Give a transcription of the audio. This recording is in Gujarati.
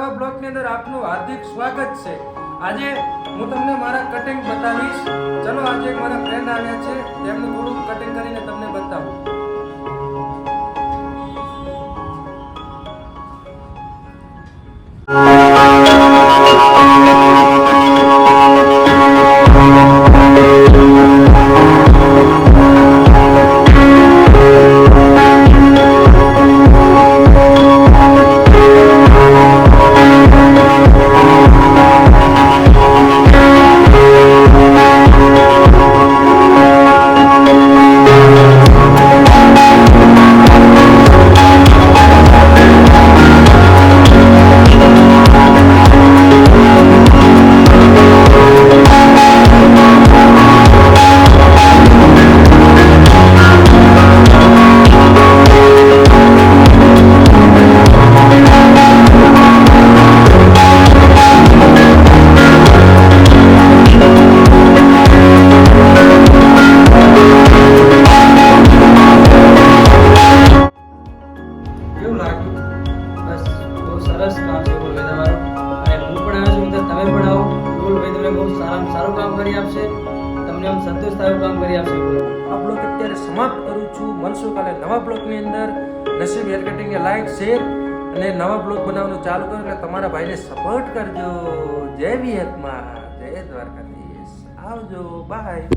નવા બ્લોગની અંદર આપનું હાર્દિક સ્વાગત છે। આજે હું તમને મારા કટિંગ બતાવીશ। ચલો આજે એક મારા ફ્રેન્ડ આવ્યા છે, તેમનું થોડું કટિંગ કરીને તમને બતાવું। સરસ કામ છે બોલભાઈ તમારું, અને હું પણ આવ્યો છું તો તમે પણ આવો। બોલભાઈ તમને બહુ સારું કામ કરી આપશે, તમને આમ સંતોષદાયક કામ કરી આપશે। આ બ્લોગ અત્યારે સમાપ્ત કરું છું। મળશું કાલે નવા બ્લોગની અંદર। નસીબ હેર કટિંગને લાઈક શેર અને નવા બ્લોગ બનાવવાનું ચાલુ કરો, એટલે તમારા ભાઈને સપોર્ટ કરજો। જય વિહતમાં, જય દ્વારકાધીશ, આવજો, બાય।